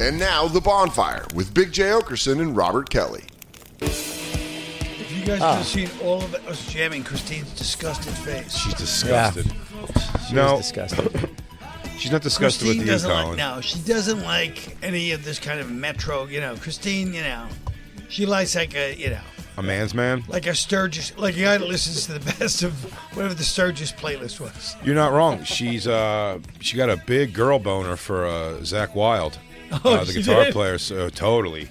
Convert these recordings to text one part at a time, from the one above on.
And now, The Bonfire with Big J. Okerson and Robert Kelly. If you guys could have seen all of us jamming Christine's disgusted face. She's disgusted. She was disgusted. She's not disgusted Christine with you, doesn't Colin. like, she doesn't like any of this kind of metro, Christine, she likes like a man's man? like a Sturgis, like a guy that listens to the best of whatever the Sturgis playlist was. You're not wrong. She got a big girl boner for Zach Wilde, the guitar player. So totally,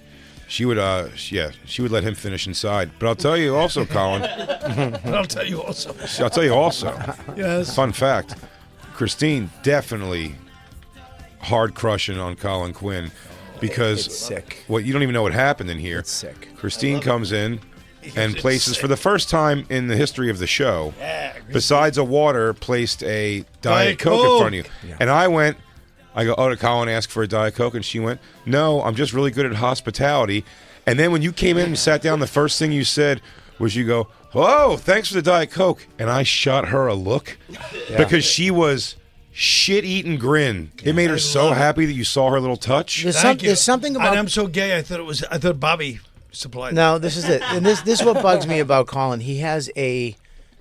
she would let him finish inside. But I'll tell you also, Colin. I'll tell you also. Yes. Fun fact: Christine definitely hard crushing on Colin Quinn because it's sick. Well, you don't even know what happened in here. It's sick. Christine comes in and places for the first time in the history of the show, besides a water, placed a Diet Coke in front of you. Yeah. And I go, oh, did Colin ask for a Diet Coke? And she went, no, I'm just really good at hospitality. And then when you came in and sat down, the first thing you said was you go, oh, thanks for the Diet Coke. And I shot her a look because she was shit-eating grin. It made her so happy that you saw her little touch. There's something about... And I'm so gay, I thought Bobby supplied No, this is it. And this is what bugs me about Colin. He has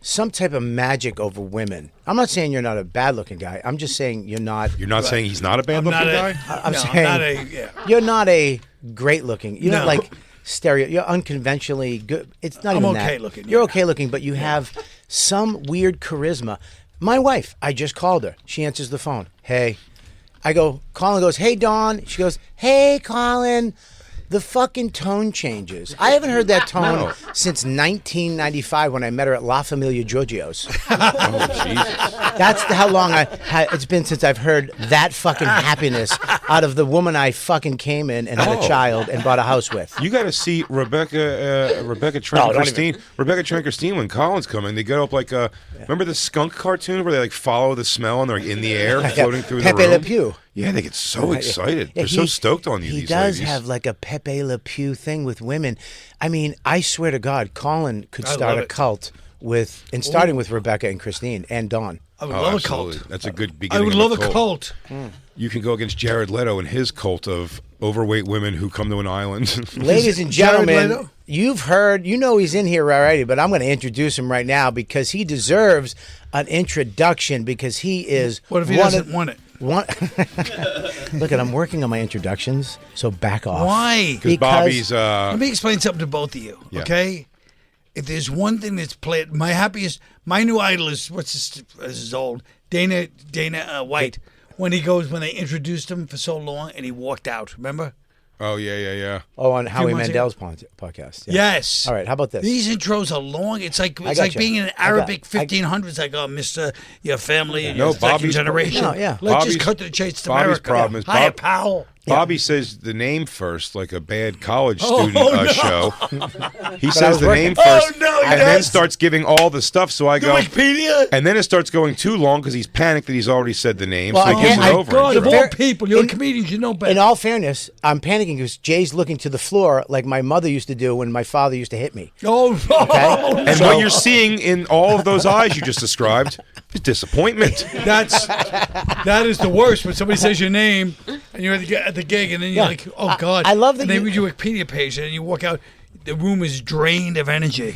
some type of magic over women. I'm not saying you're not a bad-looking guy. I'm just saying you're not... You're not saying he's not a bad-looking guy? I'm saying you're not a great-looking... You're not like stereo... You're unconventionally good. It's not even that. I'm okay-looking. You're okay-looking, but you have some weird charisma. My wife, I just called her. She answers the phone. Hey. I go, Colin goes, hey, Dawn. She goes, hey, Colin. The fucking tone changes. I haven't heard that tone since 1995 when I met her at La Familia Giorgio's. Oh, Jesus. That's how long it's been since I've heard that fucking happiness out of the woman I fucking came in and had a child and bought a house with. You got to see Rebecca Trent Christine. Rebecca Trent Christine, when Colin's coming, they get up like remember the skunk cartoon where they like follow the smell and they're in the air floating through the room? Pepe Le Pew. Yeah, they get so excited. They're so stoked on you, these ladies. He does have like a Pepe Le Pew thing with women. I mean, I swear to God, Colin could start a cult starting with Rebecca and Christine and Dawn. I would love absolutely. a cult. That's a good beginning. I would love a cult. You can go against Jared Leto and his cult of overweight women who come to an island. Ladies and gentlemen, you've heard, he's in here already, but I'm going to introduce him right now because he deserves an introduction because he is... What if he doesn't want it? Look, I'm working on my introductions, so back off. Why? Because Bobby's... Let me explain something to both of you, okay? If there's one thing that's played... My new idol is... This is old. Dana White. When they introduced him for so long and he walked out, remember? Oh, yeah. Oh, on Howie Mandel's podcast. Yeah. Yes. All right, how about this? These intros are long. It's like being in an Arabic 1500s, like, oh, Mr. Your family and your second generation. Let's just cut to the chase to Bobby's America. problem is Hiya, pal. Bobby says the name first, like a bad college student show. He says the name first, and then starts giving all the stuff. So I go, Wikipedia? And then it starts going too long because he's panicked that he's already said the name. Well, so he gives it over. God, of all people, you're a comedian, you know better. In all fairness, I'm panicking because Jay's looking to the floor like my mother used to do when my father used to hit me. Oh, okay? And what you're seeing in all of those eyes you just described is disappointment. That is the worst when somebody says your name and you're at the gig and then you're like, oh God. I love that. And they read your Wikipedia page and you walk out, the room is drained of energy.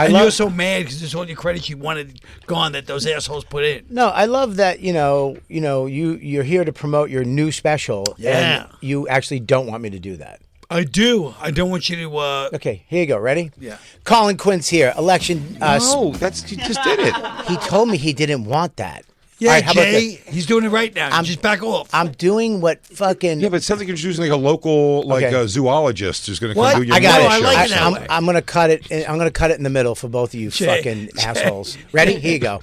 You're so mad because it's all your credits you wanted gone that those assholes put in. No, I love that. You're here to promote your new special. Yeah. And you actually don't want me to do that. I do. I don't want you to. Okay, here you go. Ready? Yeah. Colin Quinn's here. Election. No, you just did it. He told me he didn't want that. Yeah, right, Jay, he's doing it right now. Just back off. I'm doing what fucking... Yeah, but it sounds like you're choosing like a local a zoologist who's going to come do your I got it. I like it that way. I'm going to cut it. I'm going to cut it in the middle for both of you fucking assholes. Ready? Here you go.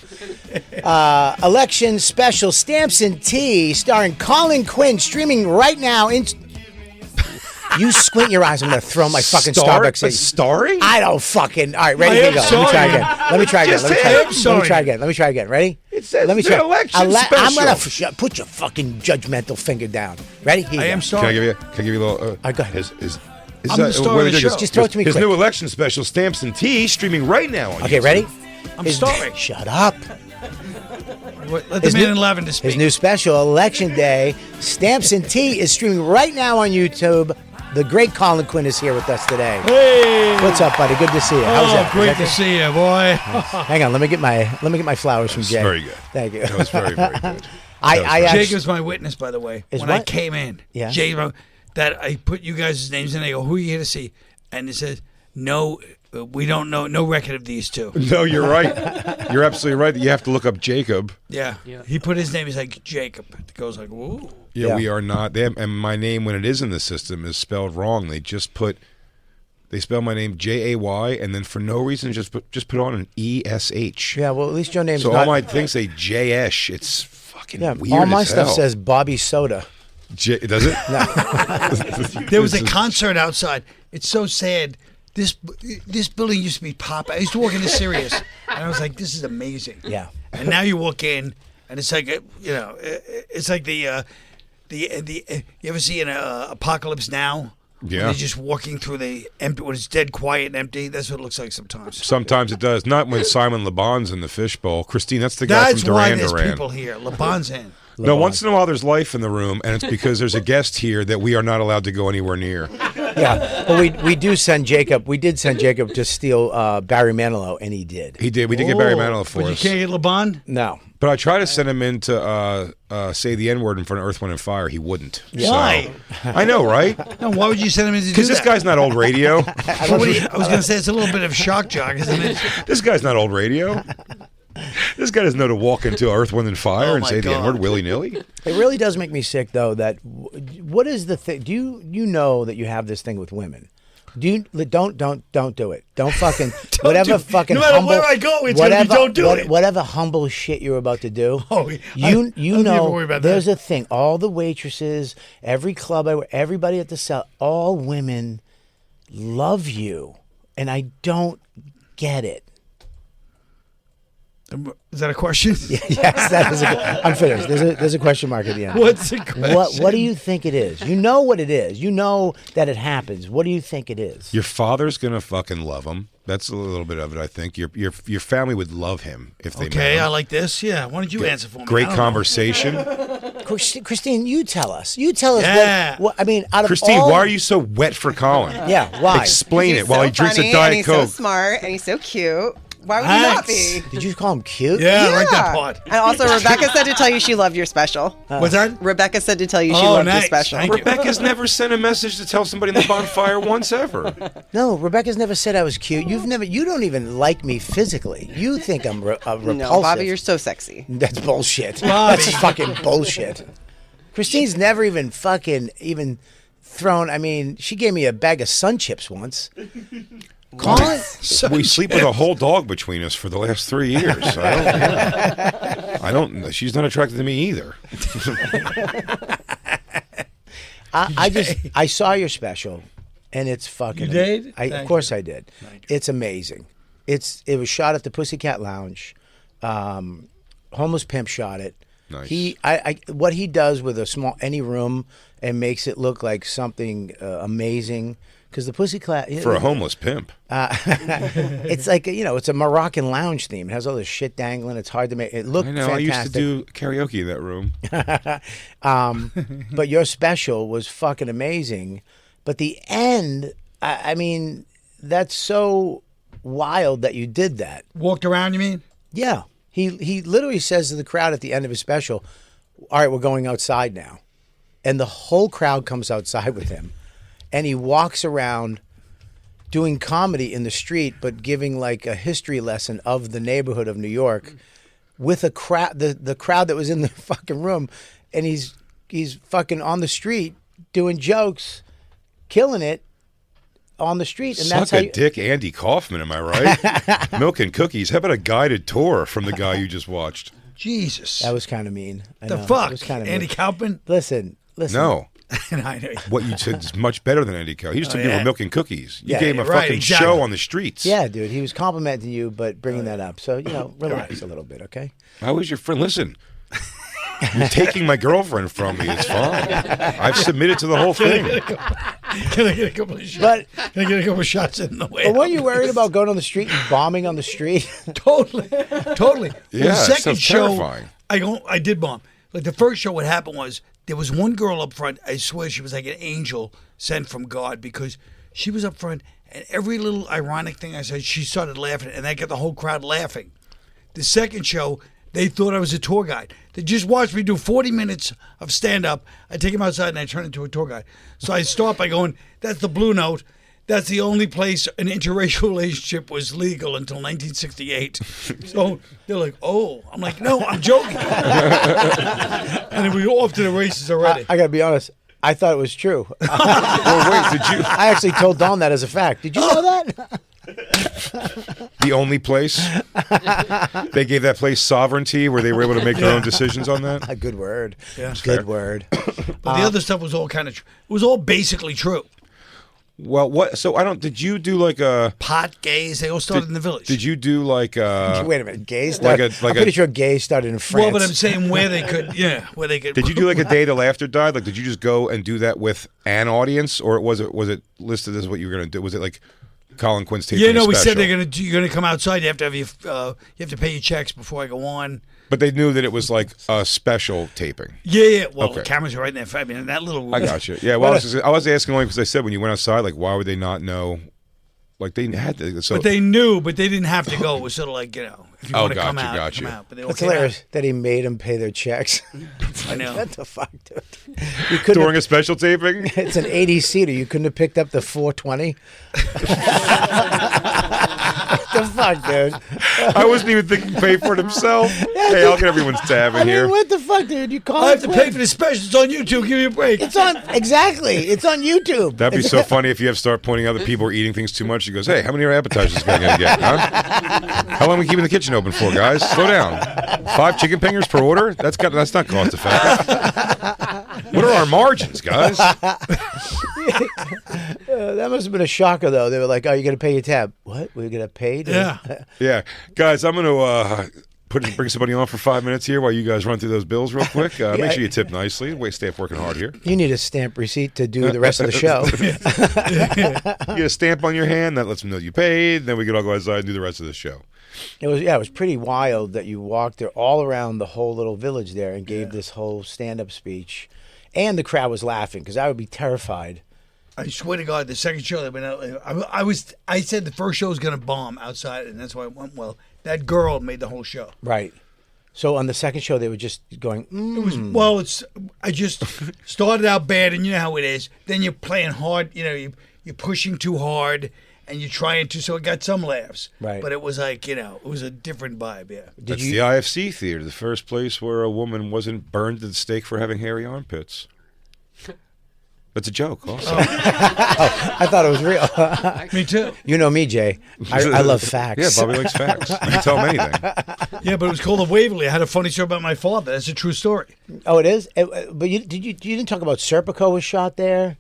Election special Stamps and Tea starring Colin Quinn streaming right now in... You squint your eyes, I'm going to throw my fucking Starbucks in. Starring? I don't fucking... All right, ready? Here you go. Let me try again. Let me try again. Ready? It says Let me try. election special. I'm going to put your fucking judgmental finger down. Ready? Here you go. am sorry. Can I give you a little... go ahead. I'm the star of the show. Just throw it to me His quick. new election special, Stamps and Tea, streaming right now on Okay, YouTube. ready? I'm sorry. Shut up. Let the man in lavender speak. His new special, Election Day, Stamps and Tea, is streaming right now on YouTube. The great Colin Quinn is here with us today. Hey, what's up, buddy? Good to see you. How's that? Great to see you, boy. Hang on, let me get my flowers from Jay. Very good. Thank you. That was very, very good. Jacob's my witness, by the way. When I came in, Jacob, that I put you guys' names in. I go, who are you here to see? And it says, no, we don't know, no record of these two. No, you're right. You're absolutely right. You have to look up Jacob. Yeah. He put his name. He's like Jacob. It goes like, whoa. Yeah, we are not. And my name, when it is in the system, is spelled wrong. They spell my name Jay, and then for no reason just put on an ESH. Yeah, well, at least your name's so not. all my things say J-esh. It's fucking weird. All my as stuff hell. says Bobby Soda. Does it? No. There was a concert outside. It's so sad. This building used to be pop. I used to walk into Sirius, and I was like, "This is amazing." Yeah. And now you walk in, and it's like it's like the you ever see an Apocalypse Now? Yeah. When they're just walking through the empty when it's dead quiet and empty. That's what it looks like sometimes. Sometimes it does. Not when Simon Le Bon's in the fishbowl. Christine, that's the guy That's from why Duran there's Duran. people here. Le Bon's in. No, once in a while there's life in the room, and it's because there's a guest here that we are not allowed to go anywhere near. Yeah, but we do send Jacob. We did send Jacob to steal Barry Manilow, and he did. He did. We did get Barry Manilow for but us. You can't get Le Bon? No. But I tried to send him in to say the N-word in front of Earth, Wind, and Fire. He wouldn't. Why? So, I know, right? No, why would you send him in to do that? Because this guy's not old radio. I was going to say it's a little bit of shock jock, isn't it? This guy's not old radio. This guy doesn't know to walk into Earth, Wind, and Fire and say the N-word willy-nilly. It really does make me sick, though, that what is the thing? Do you know that you have this thing with women? Don't do it. Don't fucking whatever fucking no matter humble, where I go, it's whatever, gonna be don't do it. Whatever humble shit you're about to do. Oh, you don't know, worry about there's that. a thing. All the waitresses, every club, everybody at the cell, all women love you, and I don't get it. Is that a question? Yes, that is. I'm finished. There's a question mark at the end. What's the question? What do you think it is? You know what it is. You know that it happens. What do you think it is? Your father's gonna fucking love him. That's a little bit of it, I think. Your family would love him if they met Okay, him. I like this. Yeah, why don't you answer for me? Great I don't know. conversation. Christine, you tell us. You tell us Yeah. what I mean, out of Christine, all... why are you so wet for Colin? Yeah, why? Explain He's it while so he drinks funny, a Diet and he's Coke. so smart and he's so cute. Why would he not be? Did you call him cute? Yeah, I like that part. And also, Rebecca said to tell you she loved your special. What's that? Rebecca said to tell you she Oh, loved your nice. special. Thank you. Rebecca's never sent a message to tell somebody in the bonfire once ever. No, Rebecca's never said I was cute. You don't even like me physically. You think I'm repulsive. No, Bobby, you're so sexy. That's bullshit. Bobby. That's fucking bullshit. Christine's never even thrown. I mean, she gave me a bag of Sun Chips once. Colin, We sleep with a whole dog between us for the last 3 years. I don't. She's not attracted to me either. I saw your special, and it's fucking. You did? Of course I did. It's amazing. It was shot at the Pussycat Lounge. Homeless Pimp shot it. Nice. What he does with any room and makes it look like something amazing. Because the Pussycat For a homeless pimp. it's like it's a Moroccan lounge theme. It has all this shit dangling. It's hard to make it look. I know. Fantastic. I used to do karaoke in that room. But your special was fucking amazing. But the end, I mean, that's so wild that you did that. Walked around, you mean? Yeah. He literally says to the crowd at the end of his special, all right, we're going outside now. And the whole crowd comes outside with him. And he walks around doing comedy in the street, but giving like a history lesson of the neighborhood of New York with a crowd, the crowd that was in the fucking room. And he's fucking on the street doing jokes, killing it on the street. And Suck a dick, Andy Kaufman, am I right? Milk and cookies. How about a guided tour from the guy you just watched? Jesus. That was kind of mean. I the know. fuck? It was kind of Andy mean. Kaufman? Listen. No. I know. What you said is much better than Andy Kaufman. He just took people milk and cookies. You Yeah, gave him a right, fucking exactly. show on the streets. Yeah, dude. He was complimenting you, but bringing that up. So, relax a little bit, okay? I was your friend. Listen, you're taking my girlfriend from me. It's fine. I've submitted to the whole thing. Can I get a couple of shots? Can I get a couple of shots in the way? But weren't you worried about going on the street and bombing on the street? Totally. Yeah, the second sounds show, terrifying. I did bomb. Like the first show, what happened was there was one girl up front. I swear she was like an angel sent from God because she was up front, and every little ironic thing I said, she started laughing, and that got the whole crowd laughing. The second show, they thought I was a tour guide. They just watched me do 40 minutes of stand-up. I take them outside, and I turn into a tour guide. So I start by going, that's the Blue Note. That's the only place an interracial relationship was legal until 1968. So they're like, oh. I'm like, no, I'm joking. And then we go off to the races already. I got to be honest. I thought it was true. Well, wait, did you? I actually told Don that as a fact. Did you know that? The only place they gave that place sovereignty, where they were able to make their own decisions on that. A good word. Yeah. Good word. But the other stuff was all kind of, it was all basically true. Well, what? So I don't. Did you do like a Pot, gays, they all started in the village. Did you do like a? Wait a minute. Gays started. like I'm pretty sure gays started in France. Well, but I'm saying where they could, where they could. Did you do like a day the laughter died? Like, did you just go and do that with an audience, or was it listed as what you were going to do? Was it like Colin Quinn's taping? Yeah, no, we said special? you're gonna come outside. You have to have you have to pay your checks before I go on. But they knew that it was like a special taping. Yeah. Well, Okay. the cameras are right in there. I mean, in that little room. I got you. Yeah. Well, I was asking only because I said when you went outside, like, why would they not know? Like they had to. So But they knew, but they didn't have to go. It was sort of like, if you want to come out, got you. come out. But they all That's came out. hilarious that he made them pay their checks. I know. What the fuck, dude? You couldn't. during a special taping. It's an 80 seater. You couldn't have picked up the 420. What the fuck, dude? I wasn't even thinking pay for it himself. Hey, I'll get everyone's tab in I mean, here. what the fuck, dude? You call I have it to pay for the special. It's on YouTube. Give me a break. It's on exactly. It's on YouTube. That'd be so funny if you have to start pointing out that people are eating things too much. He goes, "Hey, how many appetizers are going to get? Huh? How long are we keeping the kitchen open for, guys? Slow down. 5 chicken fingers per order? That's not cost effective. What are our margins, guys? That must have been a shocker, though. They were like, "Oh, you're gonna pay your tab? What? We're gonna pay?" Yeah. Yeah, guys, I'm going to bring somebody on for 5 minutes here while you guys run through those bills real quick. Make sure you tip nicely. Staff working hard here. You need a stamp receipt to do the rest of the show. You get a stamp on your hand that lets them know you paid. Then we can all go outside and do the rest of the show. It was pretty wild that you walked there all around the whole little village there and gave this whole stand-up speech, and the crowd was laughing because I would be terrified. I swear to God, the second show that went out, I said the first show was going to bomb outside, and that's why it went well. That girl made the whole show. Right. So on the second show, they were just going. I just started out bad, and you know how it is. Then you're playing hard. You're pushing too hard, and you're trying to. So it got some laughs. Right. But it was like it was a different vibe. Yeah. That's the IFC theater, the first place where a woman wasn't burned to the stake for having hairy armpits. That's a joke. Also. I thought it was real. Me too. You know me, Jay. I love facts. Yeah, Bobby likes facts. You can tell him anything. Yeah, but it was called the Waverly. I had a funny story about my father. That's a true story. Oh, it is. But you didn't talk about Serpico was shot there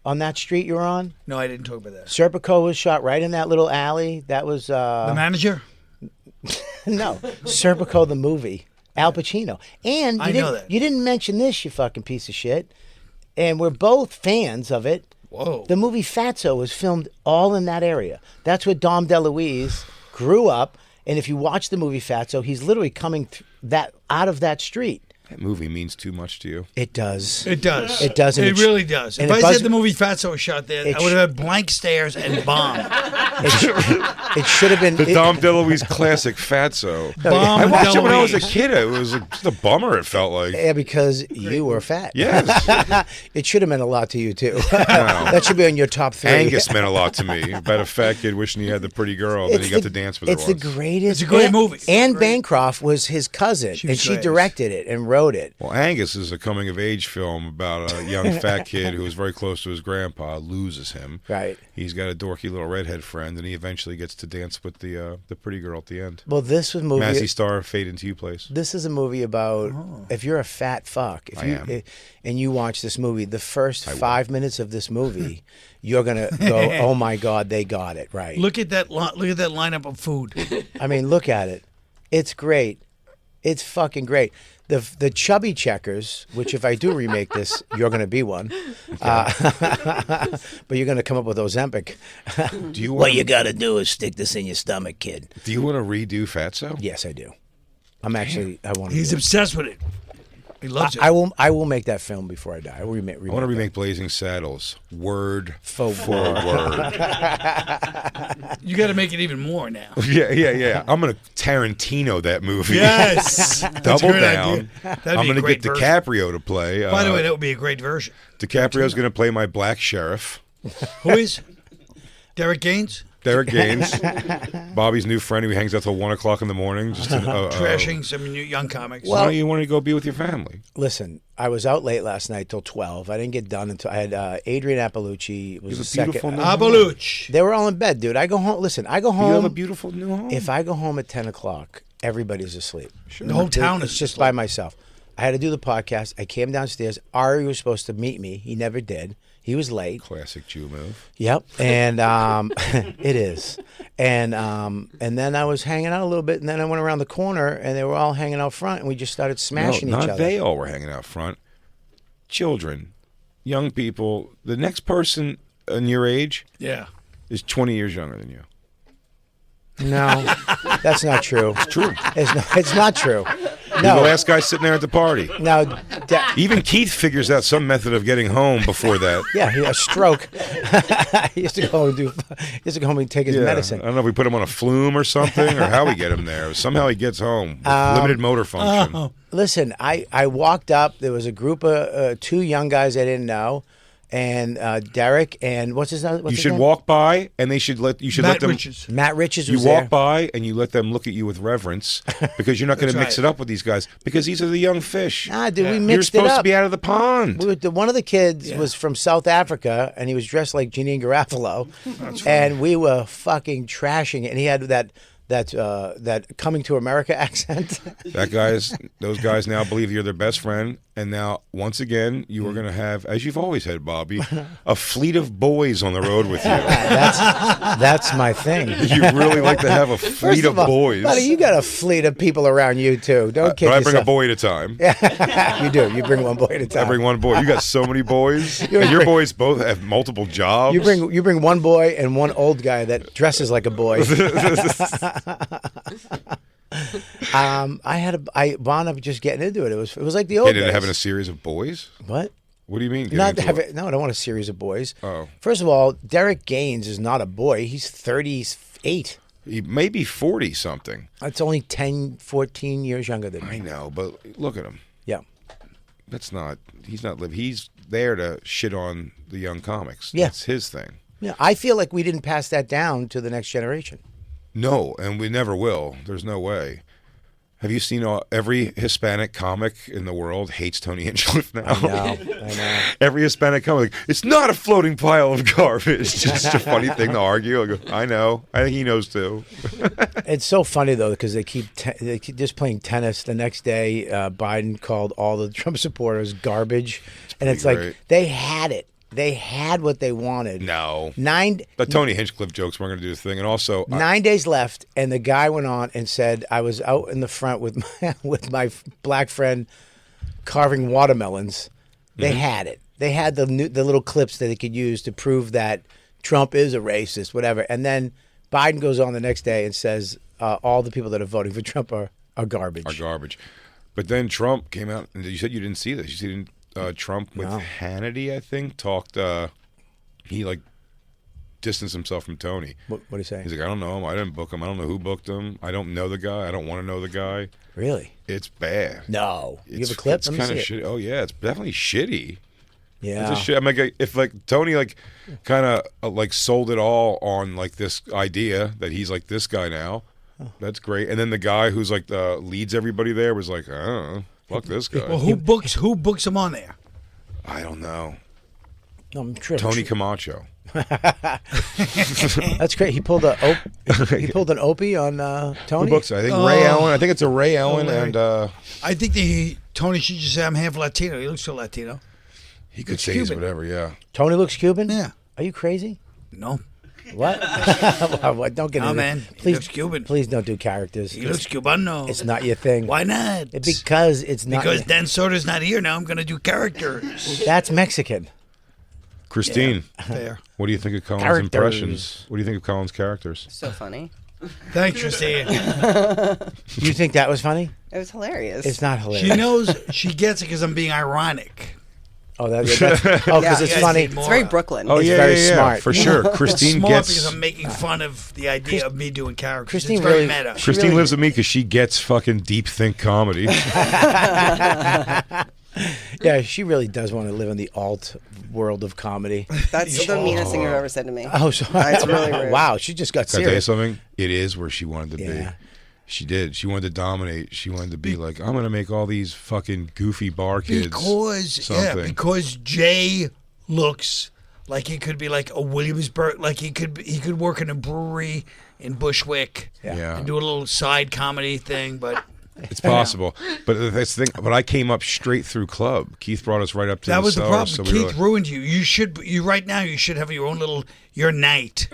on that street you were on. No, I didn't talk about that. Serpico was shot right in that little alley. That was The manager. no Serpico the movie. Al Pacino. And I know that. You didn't mention this, you fucking piece of shit. And we're both fans of it. Whoa. The movie Fatso was filmed all in that area. That's where Dom DeLuise grew up. And if you watch the movie Fatso, he's literally coming out of that street. That movie means too much to you. It does. It does. It does. And It really does. and If it I buzz- said the movie Fatso was shot there, I would have had blank stares and bomb. It should have been. The Dom DeLuise classic Fatso. Bomb I watched it when I was a DeLuise. kid. It was just a bummer, it felt like. Yeah, because you were fat. Yes. It should have meant a lot to you, too. That should be on your top 3. Angus meant a lot to me. About a fat kid wishing he had the pretty girl that he got to dance with her It's the once. greatest. It's a great movie. Anne Bancroft was his cousin, She and was she great. directed it and wrote it. Well, Angus is a coming-of-age film about a young fat kid who is very close to his grandpa, loses him. Right. He's got a dorky little redhead friend, and he eventually gets to dance with the pretty girl at the end. Well, this was a movie. Mazzy Star, Fade Into You place. This is a movie about if you're a fat fuck, and you watch this movie, the first 5 minutes of this movie, you're gonna go, "Oh my God, they got it right." Look at that. Look at that lineup of food. I mean, look at it. It's great. It's fucking great. The chubby checkers, which if I do remake this, you're going to be one. But you're going to come up with Ozempic. Do you What you got to do is stick this in your stomach, kid. Do you want to redo Fatso? Yes, I do. I want to. He's obsessed with it. He loves it. I will make that film before I die. I will remake. I want to remake Blazing Saddles, word For word. You got to make it even more now. Yeah. I'm gonna Tarantino that movie. Yes. That's a Double great down. idea. That'd I'm be a gonna great get version. DiCaprio to play. By the way, that would be a great version. DiCaprio's gonna play my black sheriff. Who is? Derek Gaines? Derek Gaines, Bobby's new friend who hangs out till 1 o'clock in the morning, just Trashing some new young comics. Why don't you want to go be with your family? Listen, I was out late last night till 12. I didn't get done until I had Adrian Appalucci. Was You the have a beautiful second. new home. Abaluch. They were all in bed, dude. I go home. Listen, I go home. You have a beautiful new home. If I go home at 10 o'clock, everybody's asleep. The whole town It's is just by myself. I had to do the podcast. I came downstairs. Ari was supposed to meet me. He never did. He was late. Classic Jew move. Yep, and it is. And then I was hanging out a little bit, and then I went around the corner, and they were all hanging out front, and we just started smashing No, each not other. they all were hanging out front. Children, young people. The next person in your age Yeah. is 20 years younger than you. No, that's not true. It's true. It's not true. You're the No, last guy sitting there at the party. no. Even Keith figures out some method of getting home before that. Yeah, a stroke. He used to go and take his medicine. I don't know if we put him on a flume or something, or how we get him there. Somehow he gets home with limited motor function. Listen, I walked up. There was a group of two young guys I didn't know, and Derek and what's his name? You should walk by, and you should let Matt them. Richards. Matt Richards You was walk there. by and you let them look at you with reverence because you're not going to That's mix right. it up with these guys because these are the young fish. Nah, dude, we You're mixed it supposed up. to be out of the pond. One of the kids was from South Africa, and he was dressed like Janine Garofalo, and we were fucking trashing it. And he had that coming to America accent. Those guys now believe you're their best friend, and now once again you are going to have, as you've always had, Bobby, a fleet of boys on the road with you. That's my thing. You really like to have a fleet First of all, boys. buddy, you got a fleet of people around you too. Don't kid But I bring a yourself. boy at a time. You do. You bring one boy at a time. I bring one boy. You got so many boys, and your boys both have multiple jobs. You bring one boy and one old guy that dresses like a boy. I wound up just getting into it. It was like the old Getting into days. having a series of boys. What? What do you mean? Not getting into have it, no, I don't want a series of boys. Oh. First of all, Derek Gaines is not a boy. He's 38. He may be 40 something. It's only 10, 14 years younger than I me. know, but look at him. Yeah. That's not. He's not living. He's there to shit on the young comics. Yeah. That's his thing. Yeah. I feel like we didn't pass that down to the next generation. No, and we never will. There's no way. Have you seen every Hispanic comic in the world hates Tony Hinchcliffe now? I know. Every Hispanic comic, it's not a floating pile of garbage. It's just a funny thing to argue. I go, I know. I think he knows too. It's so funny though because they keep just playing tennis. The next day, Biden called all the Trump supporters garbage, and it's great. like they had it. They had what they wanted. No. The Tony Hinchcliffe jokes weren't going to do this thing. And also, 9 days left, and the guy went on and said, I was out in the front with my black friend carving watermelons. They had it. They had the little clips that they could use to prove that Trump is a racist, whatever. And then Biden goes on the next day and says all the people that are voting for Trump are garbage. are garbage. But then Trump came out, and you said you didn't see this. You see Trump with Hannity, I think, talked. He like distanced himself from Tony. What did he say? He's like, I don't know him. I didn't book him. I don't know who booked him. I don't know the guy. I don't want to know the guy. Really? It's bad. No. You have a clip? It's Let me kind of see it. shitty. Oh yeah, it's definitely shitty. Yeah. It's a shit. I'm like, if like Tony like kind of like sold it all on like this idea that he's like this guy now, that's great. And then the guy who's like leads everybody there was like, I don't know, fuck this guy. Well, who books him on there? I don't know. No, I'm sure. Tony Camacho. That's great. He pulled an Opie on Tony. Who books it? I think Ray Allen. I think it's a Ray Allen Larry. and I think Tony should just say I'm half Latino. He looks so Latino. he could It's say he's Cuban. whatever. Yeah. Tony looks Cuban? Yeah. Are you crazy? No. What? What? Don't get Oh into man, he Please, looks Cuban. please don't do characters. He looks Cubano. It's not your thing. Why not? Because it's not. Because Dan Soder's not here now. I'm going to do characters. That's Mexican. Christine, Fair. what do you think of Colin's Characters. impressions? What do you think of Colin's characters? So funny. Thanks, Christine. You think that was funny? It was hilarious. It's not hilarious. She knows she gets it because I'm being ironic. Oh, that's because it's Yeah, funny. see, It's very Brooklyn. Oh It's yeah, very yeah, yeah, smart. for sure. Christine Smart gets. because I'm making fun of the idea of me doing characters. Christine It's very really- meta. Christine really- lives with me because she gets fucking deep think comedy. Yeah, she really does want to live in the alt world of comedy. That's the meanest thing you've ever said to me. Oh, sorry. That's really rude. Wow, she just got Can I tell you serious. something? It is where she wanted to Yeah. be. She did. She wanted to dominate. She wanted to be like, I'm going to make all these fucking goofy bar kids. something. Because Jay looks like he could be like a Williamsburg, like he could work in a brewery in Bushwick Yeah. and do a little side comedy thing, but It's possible. But that's the thing. But I came up straight through club. Keith brought us right up to that the was the cellar, problem. so we were Keith like- ruined you. You right now you should have your own little your night.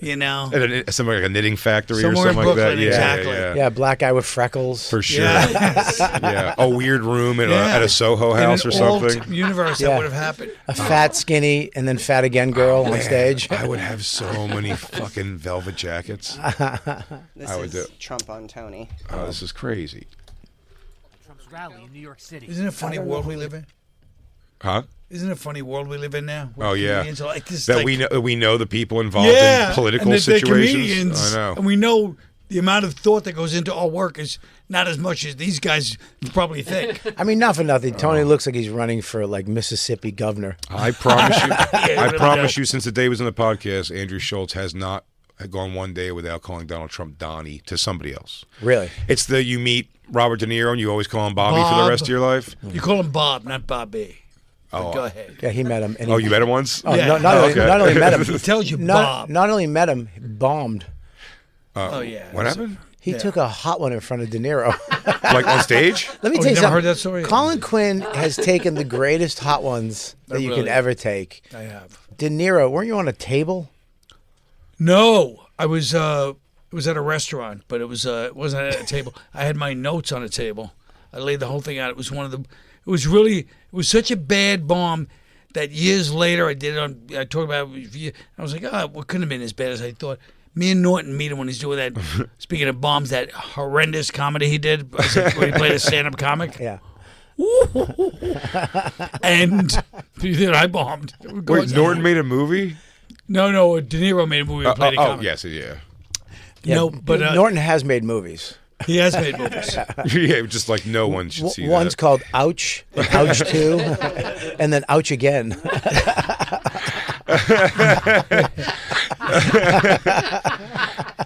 You know. Somewhere like a knitting factory Somewhere or in something like that. Brooklyn, Yeah, exactly. yeah, yeah. Yeah, black guy with freckles. For sure. Yeah. Yeah. A weird room Yeah. at a Soho house in or an alt something. universe Yeah. that would have happened. A fat, skinny, and then fat again girl on Man, stage. I would have so many fucking velvet jackets. This I would is do. Trump on Tony. Oh, this is crazy. Trump's rally in New York City. Isn't it a funny world we live in? Huh? Isn't it a funny world we live in now? where Oh yeah. comedians are like this, That like, we know the people involved yeah, in political and that they're situations. comedians, I know. and we know the amount of thought that goes into our work is not as much as these guys probably think. I mean, not for nothing. Tony looks like he's running for like Mississippi governor. I promise you. it I really promise does. you. Since the day he was on the podcast, Andrew Schultz has not gone one day without calling Donald Trump Donnie to somebody else. Really? It's the you meet Robert De Niro and you always call him Bobby for Bob. the rest of your life. You call him Bob, not Bobby. But Oh. go ahead. Yeah, he met him. And Oh, he, you met him once? Oh, Yeah. not only, Okay. not only met him. He tells you Bob. Not only met him, he bombed. Oh yeah. What happened? He took a hot one in front of De Niro. Like on stage? Let me Oh, tell you you never something. heard that story? Colin Quinn has taken the greatest hot ones that you really? could ever take. I have. De Niro, weren't you on a table? No, I was. It was at a restaurant, but it wasn't at a table. I had my notes on a table. I laid the whole thing out. It was one of the. It was such a bad bomb that years later I did it on. I talked about it. I was like, oh, it couldn't have been as bad as I thought. Me and Norton meet him when he's doing that. Speaking of bombs, that horrendous comedy he did, where he played a stand-up comic, Yeah. and I bombed. Wait, Norton made a movie? No, De Niro made a movie. Where he played a comic. yes, yeah. No, but Norton has made movies. he has made movies. Yeah, just like no one should see One's that. called Ouch, and Ouch 2, and then Ouch again.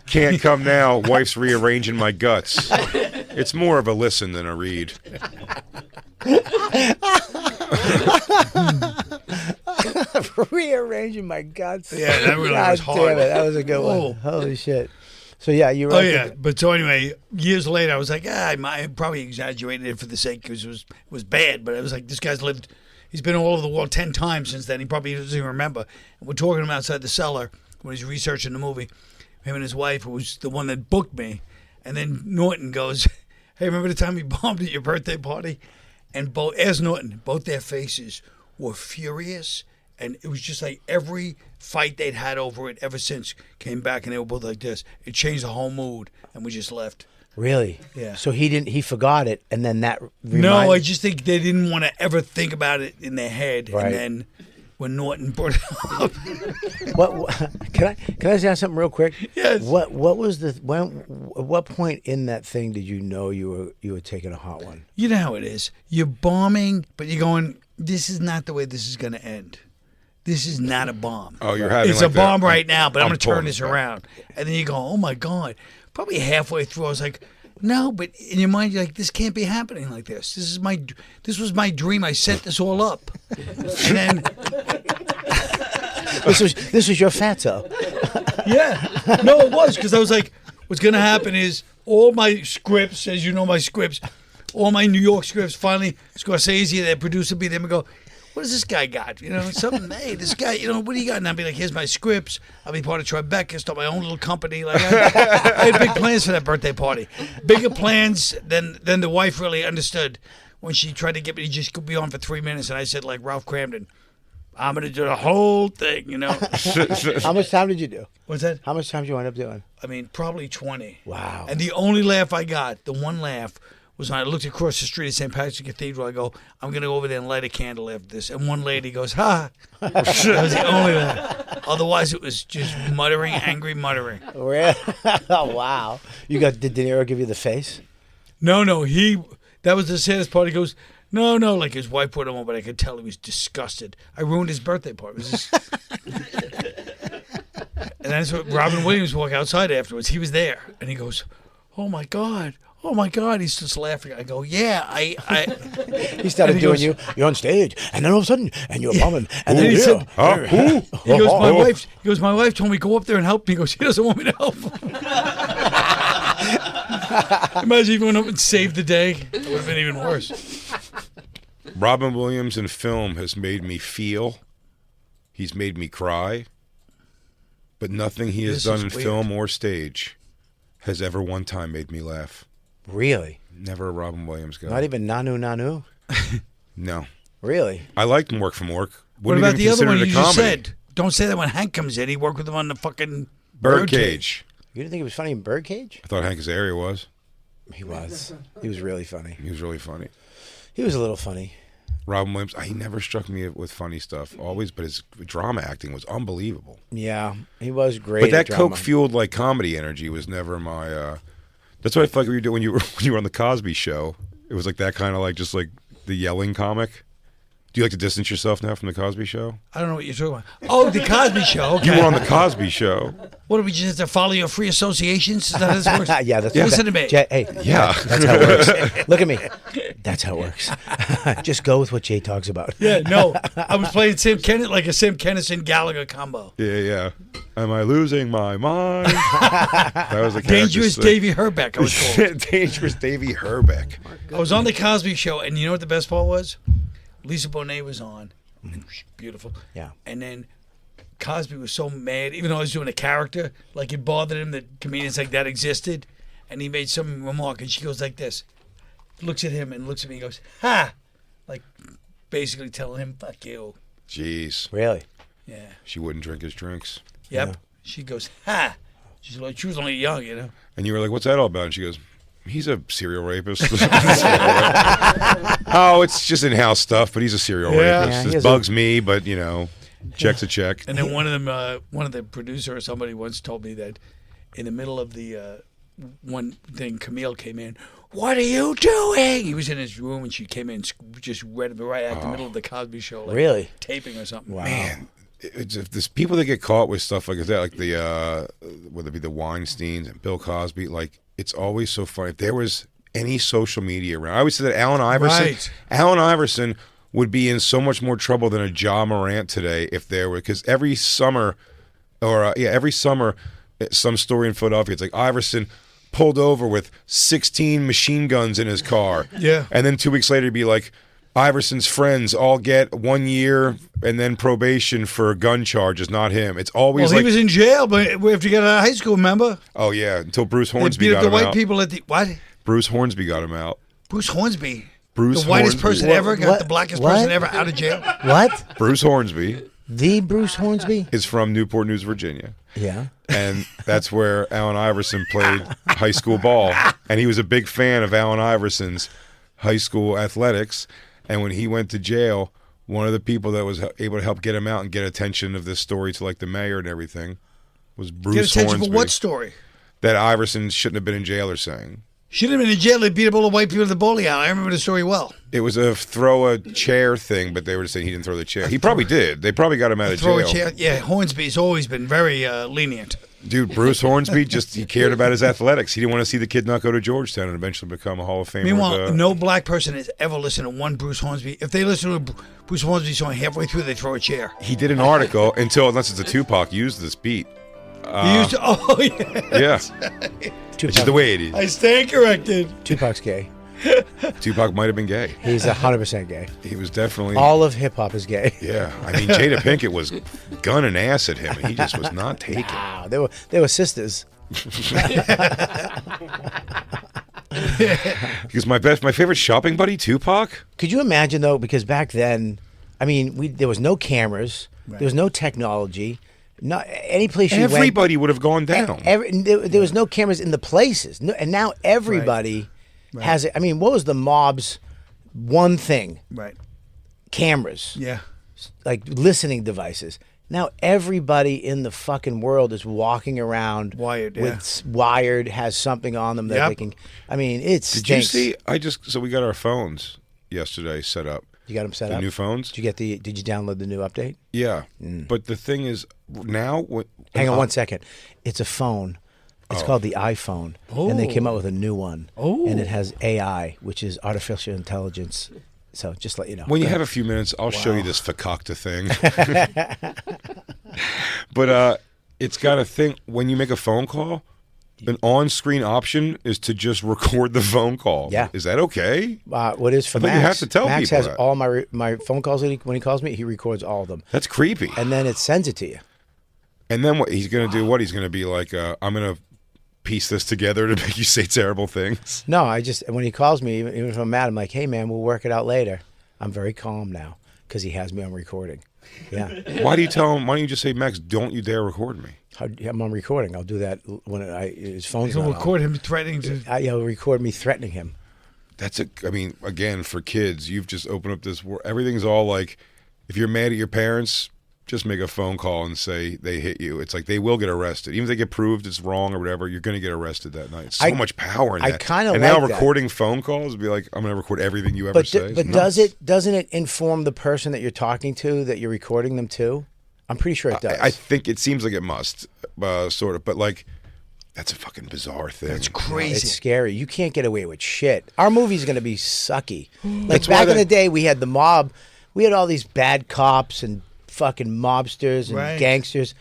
Can't come now. Wife's rearranging my guts. It's more of a listen than a read. Rearranging my guts. Yeah, that really God was hard. damn it, that was a good Oh. one. Holy shit. So yeah, you're Oh right. yeah, but so anyway, years later, I was like, I probably exaggerated it for the sake because it was bad. But I was like, this guy's lived, he's been all over the world 10 times since then. He probably doesn't even remember. And we're talking to him outside the cellar when he's researching the movie. Him and his wife, who was the one that booked me, and then Norton goes, "Hey, remember the time you bombed at your birthday party?" And as Norton, both their faces were furious. And it was just like every fight they'd had over it ever since came back, and they were both like this. It changed the whole mood, and we just left. Really? Yeah. So he forgot it, and then that. No, I just think they didn't want to ever think about it in their head. Right. And then when Norton brought it up, What can I ask something real quick? Yes. What was the at what point in that thing did you know you were taking a hot one? you know how it is. You're bombing, but you're going, this is not the way this is going to end. This is not a bomb. Oh, you're having It's like a bomb the- right now, but I'm going to turn pulling this it back. around. And then you go, oh my God. Probably halfway through, I was like, no, but in your mind, you're like, this can't be happening like this. This was my dream. I set this all up. And then, This was your fatso. yeah. No, it was, because I was like, what's going to happen is all my scripts, as you know, my scripts, all my New York scripts, finally, Scorsese, their producer, be them and go, what does this guy got? You know, something. Hey, this guy. You know, what do you got? And I'll be like, here's my scripts. I'll be part of Tribeca. Start my own little company. Like I had big plans for that birthday party. Bigger plans than the wife really understood when she tried to get me to just be on for 3 minutes, and I said like Ralph Cramden, I'm gonna do the whole thing. You know. How much time did you do? What's that? How much time did you wind up doing? I mean, probably 20. Wow. And the only laugh I got, the one laugh, was when I looked across the street at St. Patrick's Cathedral. I go, I'm going to go over there and light a candle after this. And one lady goes, ha. That was the only laugh. Otherwise, it was just muttering, angry muttering. Oh, wow. Did De Niro give you the face? No, that was the saddest part. He goes, no, like his wife put him on, but I could tell he was disgusted. I ruined his birthday party. It was just... And that's what Robin Williams walked outside afterwards. He was there, and he goes, "Oh my God." He's just laughing. I go, "Yeah, I." He started doing you're on stage, and then all of a sudden, and you're bumming, and then he said, he goes, my wife told me go up there and help me. He goes, she doesn't want me to help him. Imagine if he went up and saved the day. It would have been even worse. Robin Williams in film has made me feel. He's made me cry. But nothing he has done in film or stage has ever one time made me laugh. Really? Never a Robin Williams guy. Not even Nanu? No. Really? I liked him work from work. What about the other one you just said? Don't say that when Hank comes in. He worked with him on the fucking Birdcage. You didn't think he was funny in Birdcage? I thought Hank Azaria was. He was. He was really funny. He was really funny. He was a little funny. Robin Williams, he never struck me with funny stuff, always, but his drama acting was unbelievable. Yeah, he was great. But that coke-fueled like comedy energy was never my. That's what I felt like you did when you were on the Cosby Show. It was like that kind of like just like the yelling comic. Do you like to distance yourself now from the Cosby Show? I don't know what you're talking about. Oh, the Cosby Show. Okay. You were on the Cosby Show. What do we just have to follow your free associations? Is that how this works? Yeah, that's Listen to me. Hey, Yeah, that's how it works. Look at me. That's how it works. Just go with what Jay talks about. Yeah, no. I was playing Sam Kennett like a Sam Kennison Gallagher combo. Yeah. Am I losing my mind? That was a Dangerous Davy Herbeck, I was called. Dangerous Davy Herbeck. I was on the Cosby Show, and you know what the best part was? Lisa Bonet was on. And she's beautiful. Yeah. And then Cosby was so mad, even though I was doing a character, like it bothered him that comedians like that existed. And he made some remark, and she goes like this. Looks at him and looks at me and goes, ha! Like, basically telling him, fuck you. Jeez. Really? Yeah. She wouldn't drink his drinks. Yep. Yeah. She goes, ha! She's like, she was only young, you know? And you were like, what's that all about? And she goes, he's a serial rapist. Oh, it's just in-house stuff, but he's a serial rapist. Yeah, This bugs me, but, check's a check. And then one of them, one of the producer or somebody once told me that in the middle of the one thing, Camille came in. What are you doing? He was in his room, and she came in, just read it right at the middle of the Cosby Show, like Really? taping or something. Wow. Man, if there's people that get caught with stuff like that, like the whether it be the Weinsteins and Bill Cosby, like it's always so funny. If there was any social media around, I always say that Allen Iverson would be in so much more trouble than a Ja Morant today if there were, because every summer, some story in Philadelphia, it's like Iverson pulled over with 16 machine guns in his car. Yeah. And then 2 weeks later, it'd be like, Iverson's friends all get 1 year and then probation for gun charges, not him. It's always Well, he was in jail, but we have to get out of high school, remember? Oh, yeah, until Bruce They Hornsby beat up got the him white out. people at the, what? Bruce Hornsby got him out. Bruce Hornsby. Bruce The whitest Hornsby. person ever got What? the blackest What? person ever out of jail. What? Bruce Hornsby The Bruce Hornsby? is from Newport News, Virginia. Yeah. And that's where Allen Iverson played high school ball. And he was a big fan of Allen Iverson's high school athletics. And when he went to jail, one of the people that was able to help get him out and get attention of this story to like the mayor and everything was Bruce Get attention Hornsby. for what story? That Iverson shouldn't have been in jail, they're saying. Should have been in jail. They beat up all the white people at the bowling alley. I remember the story well. It was a throw a chair thing, but they were saying he didn't throw the chair. He probably did. They probably got him out of Throw jail. a chair. Yeah, Hornsby's always been very lenient. Dude, Bruce Hornsby he cared about his athletics. He didn't want to see the kid not go to Georgetown and eventually become a Hall of Famer. Meanwhile, no black person has ever listened to one Bruce Hornsby. If they listen to a Bruce Hornsby song halfway through, they throw a chair. He did an article unless it's a Tupac used this beat. He used to, oh, yeah. Yeah, it's just the way it is. I stand corrected. Tupac's gay. Tupac might have been gay. He's 100% gay. He was definitely. All of hip hop is gay. Yeah, I mean, Jada Pinkett was gunning ass at him, and he just was not taking. Wow, they were sisters. Because my favorite shopping buddy, Tupac. Could you imagine though? Because back then, I mean, there was no cameras, there was no technology. Not any place you went. Everybody would have gone down. There was no cameras in the places, and now everybody has it. I mean, what was the mob's one thing? Right. Cameras. Yeah. Like listening devices. Now everybody in the fucking world is walking around Wired, wired, has something on them that they can. I mean, it's. Did you see? So we got our phones yesterday set up. You got them set up. New phones. Did you download the new update? Yeah, but the thing is, now. Hang on 1 second. It's a phone. It's called the iPhone, and they came out with a new one, and it has AI, which is artificial intelligence. So just let you know. When you have a few minutes, I'll show you this fakakta thing. But it's got a thing when you make a phone call. An on-screen option is to just record the phone call. Yeah. Is that okay? What is for I think Max? you have to tell Max people has that. all my phone calls when he calls me. He records all of them, That's creepy. and then it sends it to you. And then what he's going to do? What he's going to be like? I'm going to piece this together to make you say terrible things. No, when he calls me, even if I'm mad, I'm like, "Hey, man, we'll work it out later." I'm very calm now because he has me on recording. Yeah. Why do you tell him? Why don't you just say, Max, don't you dare record me? I'm on recording. I'll do that when his phone's He'll not record him threatening to. He'll record me threatening him. I mean, again, for kids, you've just opened up this world. Everything's all like, if you're mad at your parents, just make a phone call and say they hit you. It's like they will get arrested. Even if they get proved it's wrong or whatever, you're going to get arrested that night. It's so much power in that. I kind of And like now that. recording phone calls would be like, I'm going to record everything you ever say. But doesn't it inform the person that you're talking to that you're recording them to? I'm pretty sure it does. I think it seems like it must, sort of. But like, that's a fucking bizarre thing. It's crazy. It's scary. You can't get away with shit. Our movie's going to be sucky. Like That's back why in the day, we had the mob. We had all these bad cops and fucking mobsters and gangsters.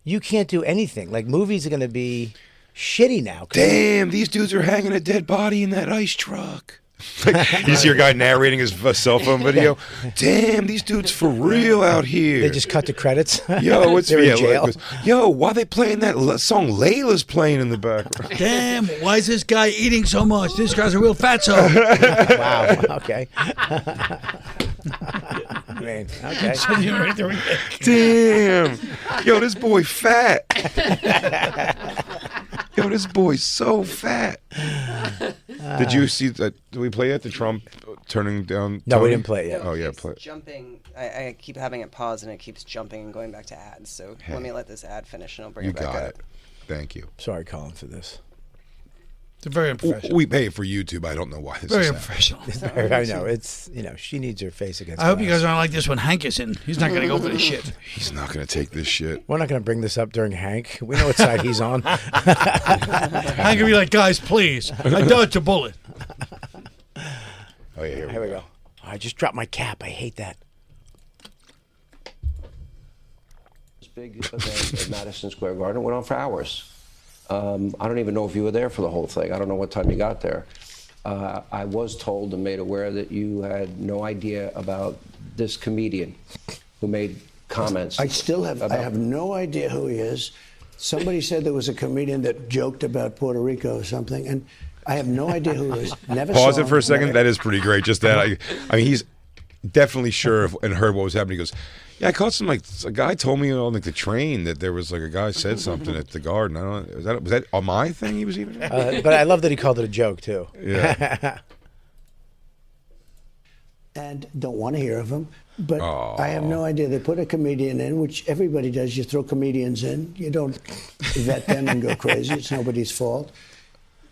You can't do anything. Like movies are going to be shitty now. Damn, these dudes are hanging a dead body in that ice truck. Like, you see your guy narrating his cell phone video. Damn, these dudes for real out here. They just cut the credits. Yo, They're in jail. Yo, why they playing that song Layla's playing in the background? Damn, why is this guy eating so much? This guy's a real fatso. Wow. Okay. I mean, okay. Damn. Yo, this boy fat. Yo, this boy's so fat. Did you see that? Did we play it? The Trump turning down? No, Tony? we didn't play it yet. Oh, yeah, It's play it. jumping. I keep having it pause and it keeps jumping and going back to ads. So let me let this ad finish and I'll bring You it back got up. it. Thank you. Sorry, Colin, for this. It's very unprofessional. We pay for YouTube. I don't know why this Very is unprofessional. I know. It's, she needs her face against I hope you glass. guys aren't like this when Hank is in. He's not going to go for this shit. He's not going to take this shit. We're not going to bring this up during Hank. We know what side he's on. Hank will be like, guys, please. I dodged a bullet. Oh, yeah, Here we go. I just dropped my cap. I hate that. This big event at Madison Square Garden went on for hours. I don't even know if you were there for the whole thing. I don't know what time you got there. I was told and made aware that you had no idea about this comedian who made comments. I have no idea who he is. Somebody said there was a comedian that joked about Puerto Rico or something, and I have no idea who he is. Never Pause saw it for a him, second. never- That is pretty great. Just that. I mean, he's definitely sure of, and heard what was happening. He goes, yeah, I caught some, like, a guy told me on like the train that there was like a guy said something at the garden. I don't know. Was that on my thing he was even? But I love that he called it a joke, too. Yeah. and don't want to hear of him. But I have no idea. They put a comedian in, which everybody does. You throw comedians in. You don't vet them and go crazy. It's nobody's fault.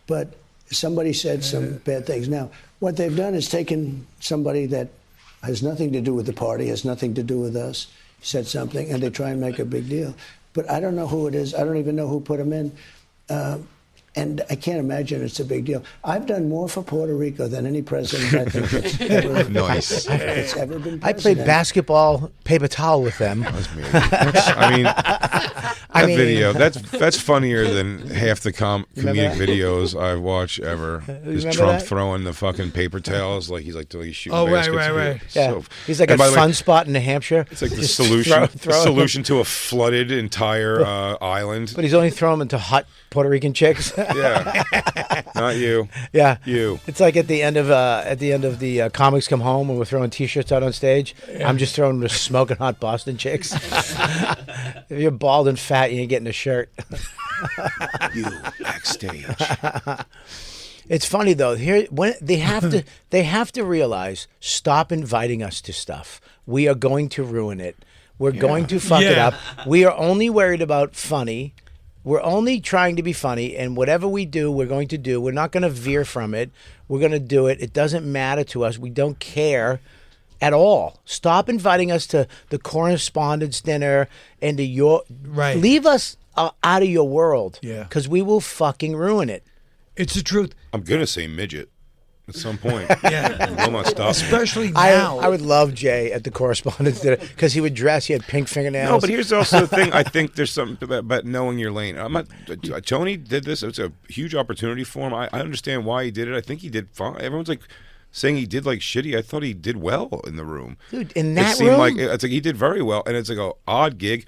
But somebody said some bad things. Now, what they've done is taken somebody that has nothing to do with the party, has nothing to do with us, said something, and they try and make a big deal. But I don't know who it is. I don't even know who put him in. And I can't imagine it's a big deal. I've done more for Puerto Rico than any president I think that's ever, Nice. that's ever been president. I played basketball, paper towel with them. That video, that's funnier than half the comedic videos I watch ever. Is remember Trump that? throwing the fucking paper towels like he's shooting Oh, right, baskets. right. Yeah. So, He's like and a by the way, fun spot in New Hampshire. It's like the Just solution, throw him. to a flooded entire island. But he's only throwing them into hot Puerto Rican chicks. Yeah, not you. Yeah, You. It's like at the end of the comics come home when we're throwing T-shirts out on stage. I'm just throwing them to smoking hot Boston chicks. If you're bald and fat, you ain't getting a shirt. You backstage. It's funny though. Here, when they have to realize, stop inviting us to stuff. We are going to ruin it. We're going to fuck it up. We are only worried about funny. We're only trying to be funny, and whatever we do, we're going to do. We're not going to veer from it. We're going to do it. It doesn't matter to us. We don't care at all. Stop inviting us to the correspondence dinner and to your... Right. Leave us out of your world. Yeah. Because we will fucking ruin it. It's the truth. I'm gonna say midget at some point. Yeah. Will not stop. Especially now. I would love Jay at the correspondence dinner because he would dress. He had pink fingernails. No, but here's also the thing. I think there's something about knowing your lane. I'm not. Tony did this. It's a huge opportunity for him. I understand why he did it. I think he did fine. Everyone's like saying he did like shitty. I thought he did well in the room. Dude, in It that seemed room? like it's like he did very well, and it's like a odd gig.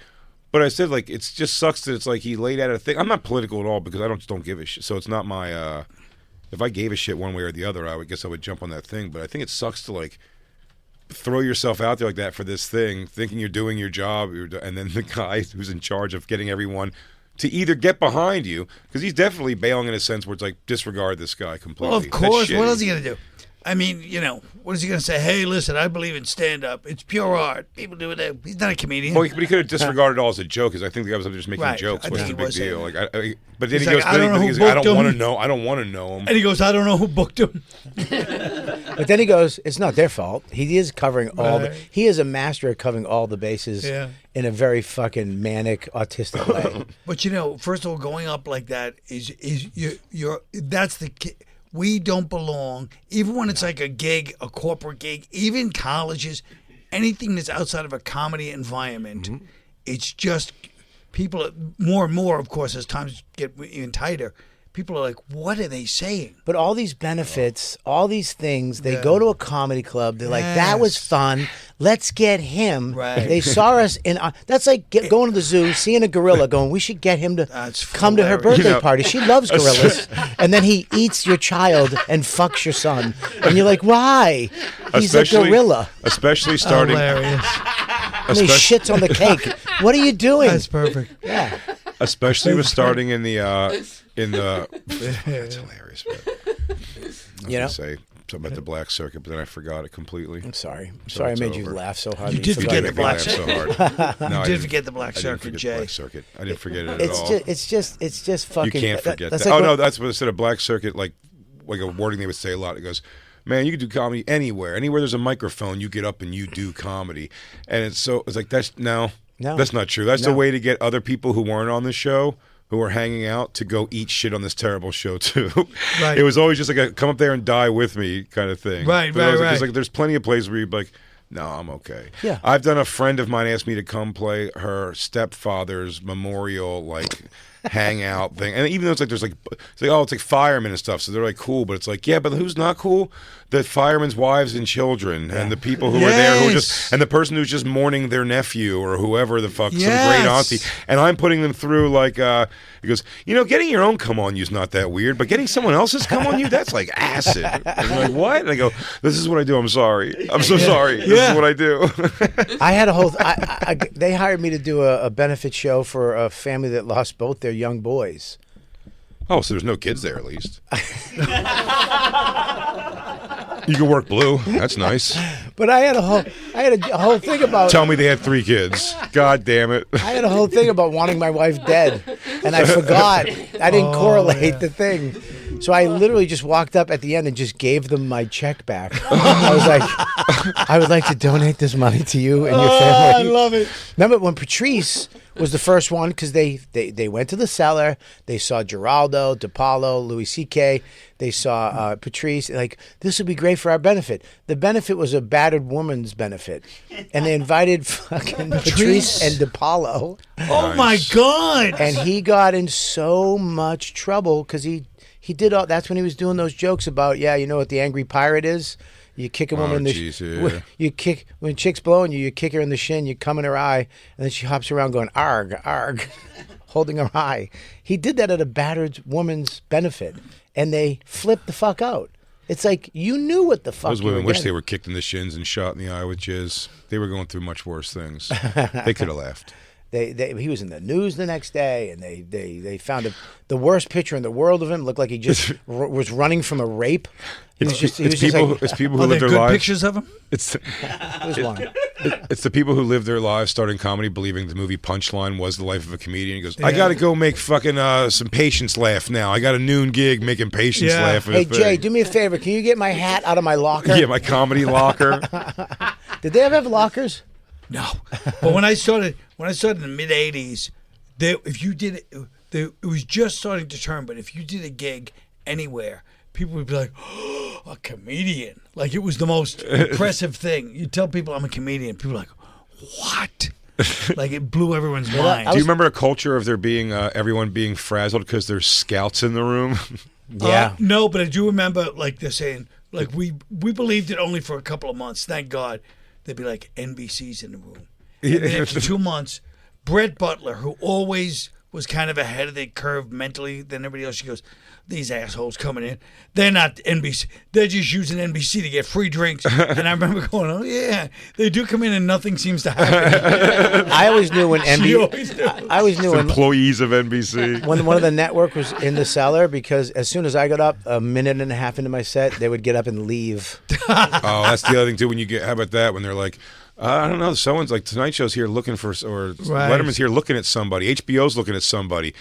But I said like it just sucks that it's like he laid out a thing. I'm not political at all because I don't give a shit. So it's not my. If I gave a shit one way or the other, I would jump on that thing. But I think it sucks to like throw yourself out there like that for this thing, thinking you're doing your job, and then the guy who's in charge of getting everyone to either get behind you, because he's definitely bailing in a sense where it's like disregard this guy completely. Well, of course. That's What shitty. else is he going to do? I mean, what is he going to say? Hey, listen, I believe in stand-up. It's pure art. People do it. He's not a comedian. Well, but he could have disregarded it all as a joke, because I think the guy was just making Right. jokes. I What's think the he big was deal? saying- Like, but then He's he like, goes, I don't know who I don't booked want to him. know. I don't want to know him. And he goes, I don't know who booked him. But then he goes, it's not their fault. He is covering all the... Right. He is a master at covering all the bases in a very fucking manic, autistic way. But, first of all, going up like that is you're that's the... We don't belong, even when it's like a gig, a corporate gig, even colleges, anything that's outside of a comedy environment, it's just people, more and more, of course, as times get even tighter, people are like, what are they saying? But all these benefits, all these things, they go to a comedy club. They're like, that was fun. Let's get him. Right. They saw us in... that's like going to the zoo, seeing a gorilla, going, we should get him to come to her hilarious. birthday party. She loves gorillas. And then he eats your child and fucks your son. And you're like, why? He's a gorilla. Especially starting... Hilarious. And he shits on the cake. What are you doing? That's perfect. Yeah. Especially with starting in the that's hilarious. I was gonna say something about the black circuit, but then I forgot it completely. I'm sorry. Sorry I made you laugh so hard. You did forgot forget your the black laugh so circuit. hard. No, I did didn't- forget the black I didn't circuit, forget Jay. the black circuit. I didn't forget it at It's all. just, it's just You fucking... can't forget that's that. like Oh no, when- that's what I said. A black circuit, like a wording they would say a lot. It goes, man, you can do comedy anywhere. Anywhere there's a microphone, you get up and you do comedy. And it's like that's that's not true. That's the way to get other people who weren't on the show, who were hanging out, to go eat shit on this terrible show too. Right. It was always just like a come up there and die with me kind of thing. Right, But I was right. Like, there's plenty of places where you'd be like, no, I'm okay. Yeah. I've done a friend of mine asked me to come play her stepfather's memorial hangout thing, and even though it's like firemen and stuff, so they're like cool, but it's like, yeah, but who's not cool? The firemen's wives and children, and the people who are there who are just, and the person who's just mourning their nephew or whoever the fuck, some great auntie, and I'm putting them through like he goes, getting your own come on you's not that weird, but getting someone else's come on you, that's like acid. And I'm like, what? And I go, this is what I do. I'm sorry. I'm so sorry. This is what I do. I had a whole... they hired me to do a benefit show for a family that lost both their young boys. Oh, so there's no kids there at least. You can work blue. That's nice. But I had a whole thing about... Tell me they had 3 kids. God damn it. I had a whole thing about wanting my wife dead, and I forgot. I didn't correlate the thing. So I literally just walked up at the end and just gave them my check back. I was like, I would like to donate this money to you and your family. I love it. Remember when Patrice was the first one, because they went to the cellar, they saw Geraldo, DePaulo, Louis C.K., they saw Patrice, like, this would be great for our benefit. The benefit was a battered woman's benefit. And they invited fucking Patrice and DePaulo. Oh my God. And he got in so much trouble because he did all, that's when he was doing those jokes about, yeah, you know what the angry pirate is? You kick a woman in the you kick when chick's blowing you kick her in the shin, you come in her eye, and then she hops around going arg arg, holding her eye. He did that at a battered woman's benefit, and they flipped the fuck out. It's like you knew what the fuck. Those you were women wish getting. they were kicked in the shins and shot in the eye with jizz. They were going through much worse things. They could have laughed. He was in the news the next day, and they found the worst picture in the world of him. Looked like he just was running from a rape. It's people who Are live there their good lives. pictures of him? It's It was one. it's the people who live their lives starting comedy, believing the movie Punchline was the life of a comedian. He goes, I got to go make fucking some patients laugh now. I got a noon gig making patients laugh. Hey Jay, do me a favor. Can you get my hat out of my locker? Yeah, my comedy locker. Did they ever have lockers? No. But when I started in the mid '80s, if you did it was just starting to turn. But if you did a gig anywhere, people would be like, oh, "A comedian!" Like it was the most impressive thing. You tell people I'm a comedian, people are like, "What?" Like it blew everyone's mind. Do you remember a culture of there being everyone being frazzled because there's scouts in the room? Yeah. No, but I do remember like they're saying like we believed it only for a couple of months. Thank God. They'd be like NBC's in the room. And then after 2 months, Brett Butler, who always was kind of ahead of the curve mentally than everybody else, she goes, these assholes coming in, they're not NBC. They're just using NBC to get free drinks. And I remember going, oh, yeah, they do come in and nothing seems to happen. I always knew when She NBC. always knew. I always knew when Employees of NBC. one of the network was in the cellar, because as soon as I got up, a minute and a half into my set, they would get up and leave. Oh, that's the other thing too. When you get, how about that? When they're like, I don't know, someone's like, Tonight Show's here looking for, or Letterman's here looking at somebody, HBO's looking at somebody,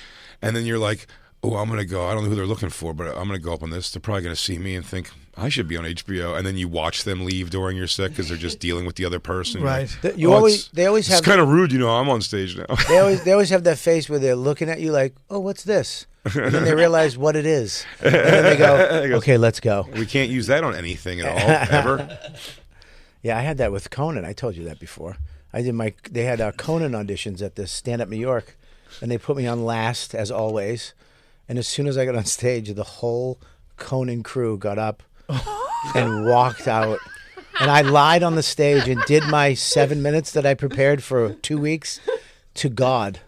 and then you're like, oh, I'm gonna go. I don't know who they're looking for, but I'm gonna go up on this. They're probably gonna see me and think I should be on HBO, and then you watch them leave during your set because they're just dealing with the other person. Right. They always have. It's kind of rude, I'm on stage now. They always have that face where they're looking at you like, oh, what's this? And then they realize what it is, and then they go, okay, let's go. We can't use that on anything at all, ever. Yeah, I had that with Conan. I told you that before. They had Conan auditions at the Stand Up New York, and they put me on last as always. And as soon as I got on stage, the whole Conan crew got up and walked out. And I lied on the stage and did my 7 minutes that I prepared for 2 weeks to God.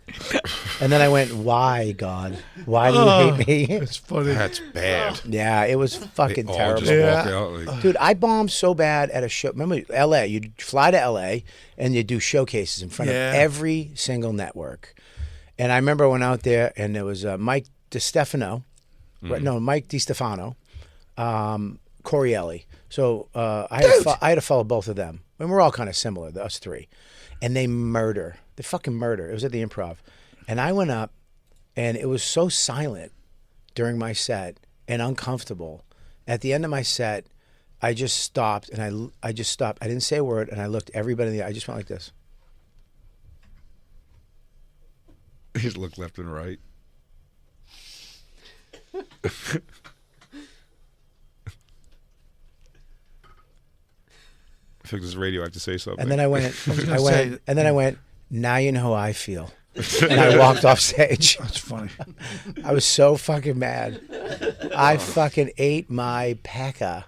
And then I went, why, God? Why do you hate me? It's funny. That's bad. Yeah, it was fucking They all terrible. just walk out like, Dude, I bombed so bad at a show. Remember, L.A., you'd fly to L.A. and you'd do showcases in front of every single network. And I remember I went out there, and there was Mike DiStefano, Mike DiStefano, Corielli. So I had to follow both of them. And we're all kind of similar, us three. And they fucking murder. It was at the Improv. And I went up, and it was so silent during my set and uncomfortable. At the end of my set, I just stopped, and I just stopped. I didn't say a word, and I looked everybody in the eye. I just went like this. he just looked left and right. I think this is radio. I have to say something. And then I went, now you know how I feel. And I walked off stage. That's funny. I was so fucking mad. I fucking ate my pecker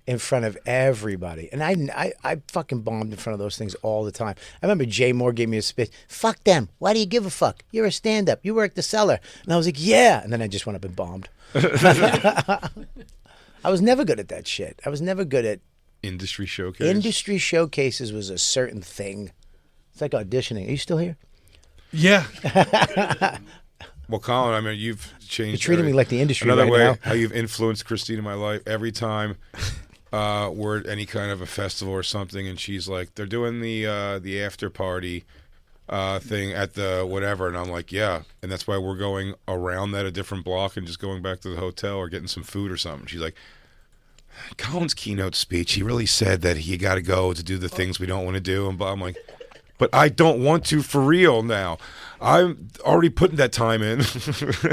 in front of everybody. And I fucking bombed in front of those things all the time. I remember Jay Moore gave me a speech. Fuck them. Why do you give a fuck? You're a stand-up. You work the cellar. And I was like, yeah. And then I just went up and bombed. I was never good at that shit. I was never good at industry showcase. Industry showcases was a certain thing. It's like auditioning. Are you still here? Yeah. Well, Colin, I mean, you've changed. You're treating me like the industry another right way now. How you've influenced Christine in my life. Every time we're at any kind of a festival or something, and she's like, they're doing the after party. thing at the whatever, and I'm like, yeah, and that's why we're going around that a different block and just going back to the hotel or getting some food or something. She's like, Colin's keynote speech, he really said that he got to go to do the things we don't want to do, and I'm like, but I don't want to for real now. I'm already putting that time in.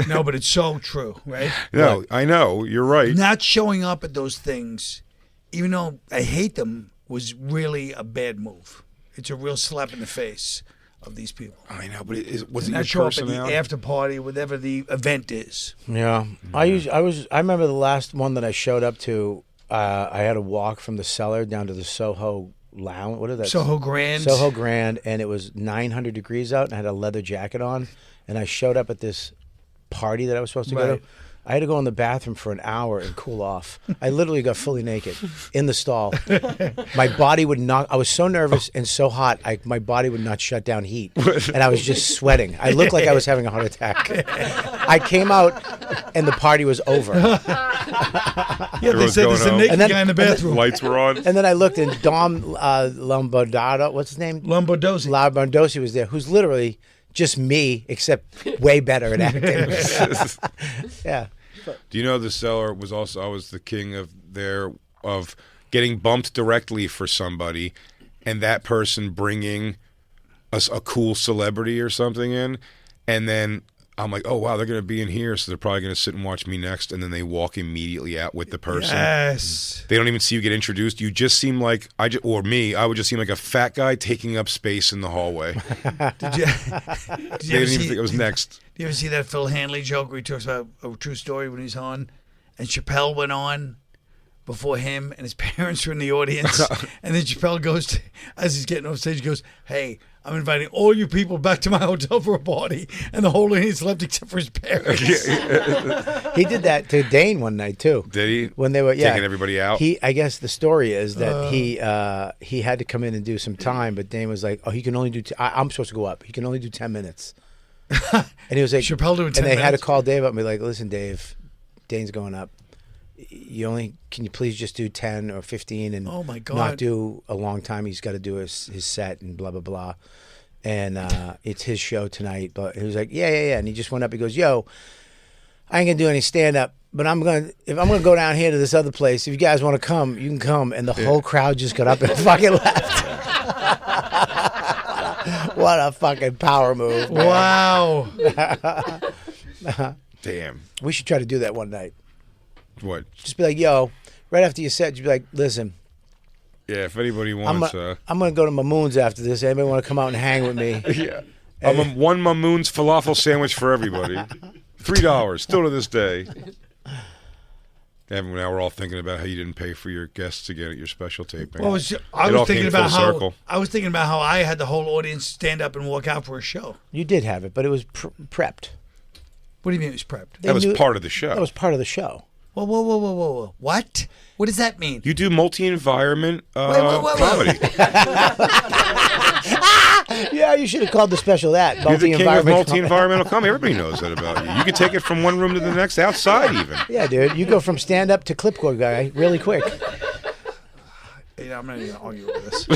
No, but it's so true, right? No, I know, you're right. Not showing up at those things, even though I hate them, was really a bad move. It's a real slap in the face of these people. I know, but was it Not your show up at personality? the after party, whatever the event is. Yeah, I remember the last one that I showed up to. I had to walk from the cellar down to the Soho Lounge. What is that? Soho Grand. Soho Grand, and it was 900 degrees out, and I had a leather jacket on, and I showed up at this party that I was supposed to go Right. to. I had to go in the bathroom for an hour and cool off. I literally got fully naked in the stall. My body would not. I was so nervous and so hot. My body would not shut down heat, and I was just sweating. I looked like I was having a heart attack. I came out, and the party was over. Yeah, they Everyone's said there's a going naked home. guy in the bathroom. Lights were on. And then I looked, and Dom Lombardo, what's his name? Lombardosi. Lombardosi was there, who's literally just me, except way better at acting. Yeah. Do you know the Cellar was also, I was the king of getting bumped directly for somebody, and that person bringing a cool celebrity or something in, and then I'm like, oh wow, they're going to be in here, so they're probably going to sit and watch me next, and then they walk immediately out with the person. Yes. They don't even see you get introduced. You just seem like I would just seem like a fat guy taking up space in the hallway. Did you They didn't even think it was next. Do you ever see that Phil Hanley joke where he talks about a true story when he's on, and Chappelle went on before him, and his parents were in the audience, and then Chappelle goes as he's getting off stage, he goes, "Hey, I'm inviting all you people back to my hotel for a party," and the whole audience left except for his parents. He did that to Dane one night too. Did he? When they were taking everybody out. I guess the story is that he had to come in and do some time, but Dane was like, "Oh, he can only do. I'm supposed to go up. He can only do 10 minutes." And he was like, Chappelle doing 10 and they had to minutes? call Dave up and be like, "Listen, Dave, Dane's going up. Can you please just do 10 or 15 and Oh, my God. not do a long time? He's got to do his set and blah blah blah." And it's his show tonight, but he was like, yeah. And he just went up. He goes, "Yo, I ain't gonna do any stand up, but if I'm gonna go down here to this other place, if you guys want to come, you can come." And the whole crowd just got up and fucking left. What a fucking power move! Man. Wow. Damn. We should try to do that one night. What? Just be like, "Yo," right after you said, you'd be like, "Listen, Yeah, if anybody I'm wants, gonna go to Mamoon's after this. Anybody want to come out and hang with me?" yeah, one Mamoon's falafel sandwich for everybody, $3, still to this day. And now we're all thinking about how you didn't pay for your guests to get at your special taping. Well, I It was all thinking came about full circle. how I had the whole audience stand up and walk out for a show. You did have it, but it was prepped. What do you mean it was prepped? That was part of the show. That was part of the show. Whoa. What? What does that mean? You do multi-environment wait. comedy. Yeah, you should have called the special that. You're the king of Multi-environment. multi-environmental comedy. Everybody knows that about you. You can take it from one room to the next, outside even. Yeah, dude. You go from stand-up to clipboard guy really quick. Yeah, I'm not even going to argue with this.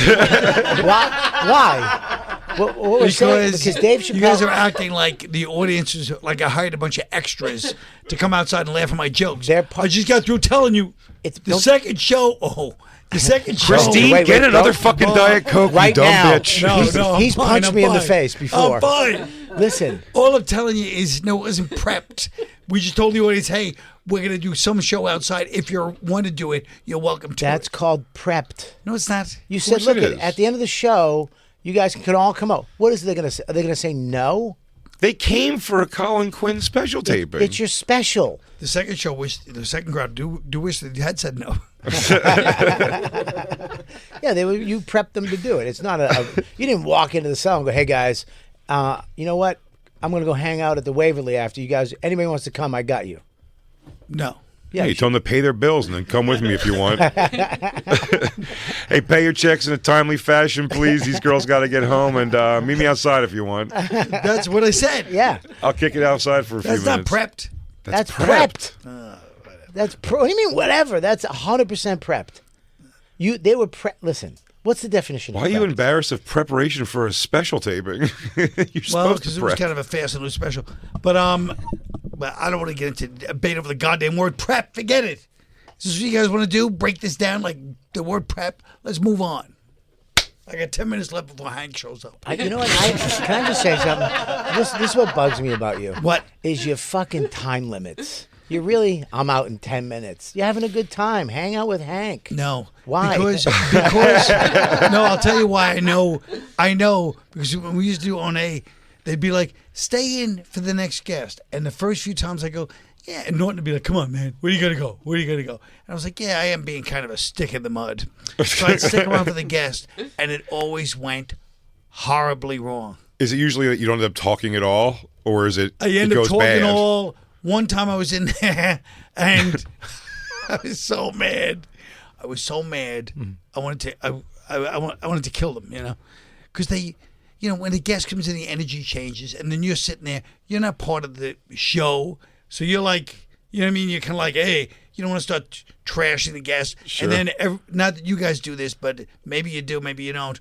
Why? What we're saying, because Dave Chappelle... You guys are acting like the audience is like I hired a bunch of extras to come outside and laugh at my jokes. I just got through telling you the second show. The second show. Christine, get another fucking Diet Coke, right you dumb now. bitch. He's fine, punched I'm me in the fine. face before. I'm fine. Listen. All I'm telling you is, no, it wasn't prepped. We just told the audience, hey, we're going to do some show outside. If you want to do it, you're welcome to That's it. called prepped. No, it's not. You said, look, it is. at the end of the show, you guys can all come out. What is they going to say? Are they going to say no? They came for a Colin Quinn special taping. It's your special. The second show, the second crowd do wish that you had said no. Yeah, you prepped them to do it. It's not you didn't walk into the cell and go, "Hey guys, you know what? I'm going to go hang out at the Waverly after you guys. Anybody wants to come? I got you." No. Yeah, you told them to pay their bills and then come with me if you want. Hey, pay your checks in a timely fashion, please. These girls got to get home, and meet me outside if you want. That's what I said. Yeah. I'll kick it outside for a few That's minutes. not prepped. That's prepped. That's what do you mean whatever? That's 100% prepped. They were Listen, What's the definition Why of are you prep? embarrassed of preparation for a special taping? You're Well, supposed because to it was prep. kind of a fast and loose special. But I don't want to get into debate over the goddamn word prep. Forget it. This is what you guys want to do? Break this down like the word prep? Let's move on. I got 10 minutes left before Hank shows up. You know what? Can I just say something? This is what bugs me about you. What? Is your fucking time limits. You really, I'm out in 10 minutes. You're having a good time. Hang out with Hank. No. Why? Because no, I'll tell you why I know. Because when we used to do on A, they'd be like, stay in for the next guest. And the first few times I go, yeah, and Norton would be like, come on, man, where are you going to go? Where are you going to go? And I was like, yeah, I am being kind of a stick in the mud. So I'd stick around for the guest, and it always went horribly wrong. Is it usually that you don't end up talking at all, or is it? I end it up goes talking bad? all. One time I was in there, and I was so mad. I was so mad. I wanted to. I wanted to kill them. Because they. When the guest comes in, the energy changes, and then you're sitting there. You're not part of the show, so you're like, you know what I mean? You're kind of like, hey, you don't want to start trashing the guest. Sure. And then, not that you guys do this, but maybe you do, maybe you don't.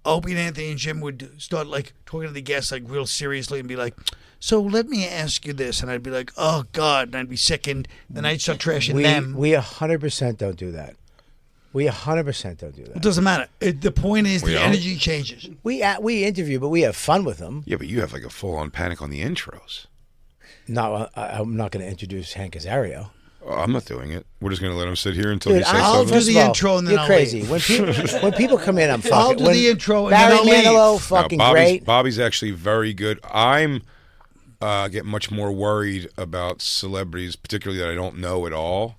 Opie and Anthony and Jim would start like talking to the guests like real seriously and be like, so let me ask you this. And I'd be like, oh, God. And I'd be sickened. Then I'd start trashing them. We 100% don't do that. We 100% don't do that. It doesn't matter. The point is We the don't? energy changes. We interview, but we have fun with them. Yeah, but you have like a full-on panic on the intros. No, I'm not going to introduce Hank Azario. Oh, I'm not doing it. We're just going to let him sit here until Dude, he says I'll something. do first the of all, intro and then you're I'll crazy. leave. When people come in, I'm fucking. I'll do when the intro and Barry then I'll leave. Manilow, fucking great. Bobby's actually very good. I'm get much more worried about celebrities, particularly that I don't know at all.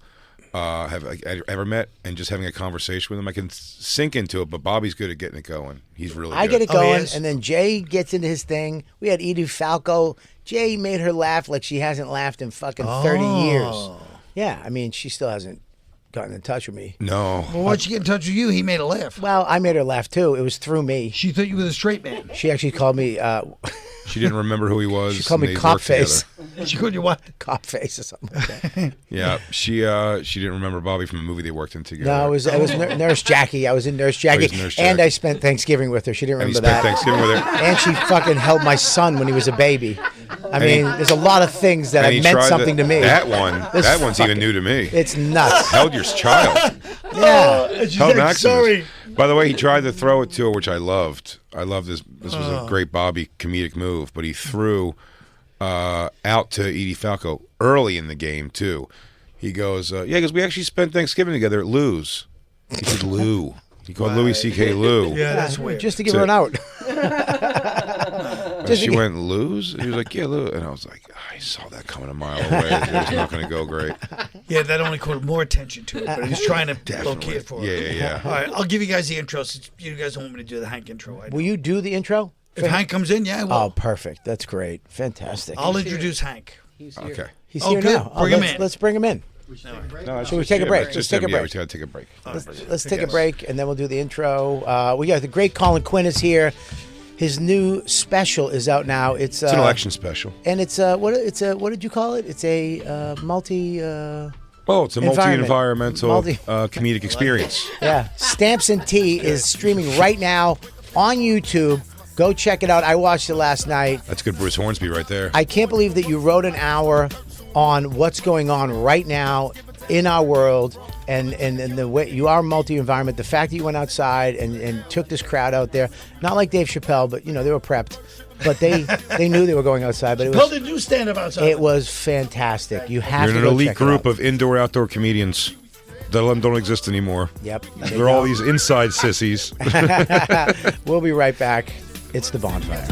Have I ever met, and just having a conversation with them, I can sink into it. But Bobby's good at getting it going. He's really I good. get it Oh, he going, is? and then Jay gets into his thing. We had Edie Falco. Jay made her laugh like she hasn't laughed in fucking 30 years. Yeah, I mean, she still hasn't gotten in touch with me. No. Well, once you get in touch with you, he made a laugh. Well, I made her laugh too. It was through me. She thought you were the straight man. She actually called me She didn't remember who he was. She called and me they cop worked together. face. She called you what? Cop face or something like that. Yeah, she didn't remember Bobby from a movie they worked in together. No, it was Nurse Jackie. I was in Nurse Jackie. Oh, he's Nurse And Jackie. I spent Thanksgiving with her. She didn't And he remember spent that. Thanksgiving with her. And she fucking held my son when he was a baby. I mean, there's a lot of things that And have he meant tried something to me. That This one's fucking- even new to me. It's nuts. Held your child. Yeah. And she's Held like, Maximus. sorry. By the way, he tried to throw it to her, which I loved. I loved this. This was a great Bobby comedic move, but he threw out to Edie Falco early in the game too. He goes, yeah, because we actually spent Thanksgiving together at Lou's. He said Lou. He called Louis C.K. Lou. Yeah, that's weird. Just to give her an out. And she went, Lou's? And he was like, yeah, Lou. And I was like, I saw that coming a mile away. It was not going to go great. Yeah, that only called more attention to it, but he was trying to locate for it. Yeah. All right, I'll give you guys the intro since you guys don't want me to do the Hank intro. Will you do the intro? If Hank comes in, yeah, I will. Oh, perfect. That's great. Fantastic. I'll introduce Hank. Okay. He's Oh, here good. now. Bring him in. Let's bring him in. No, Should we take a break? Let's take a Yeah, break. we got to take a break. Let's take a break, and then we'll do the intro. We got the great Colin Quinn is here. His new special is out now. It's It's an election special. and it's what did you call it? It's a multi. Oh, it's a multi-environmental Multi- comedic experience. Yeah, Stamps and Tea is streaming right now on YouTube. Go check it out. I watched it last night. That's good Bruce Hornsby right there. I can't believe that you wrote an hour on what's going on right now in our world and the way you are multi-environment. The fact that you went outside and took this crowd out there, not like Dave Chappelle, but they were prepped, but they knew they were going outside. But Bill, did you stand up outside? it was fantastic. You have You're to an go elite check it group out. of indoor-outdoor comedians. That don't exist anymore. Yep. They're all these inside sissies. We'll be right back. It's the Bonfire.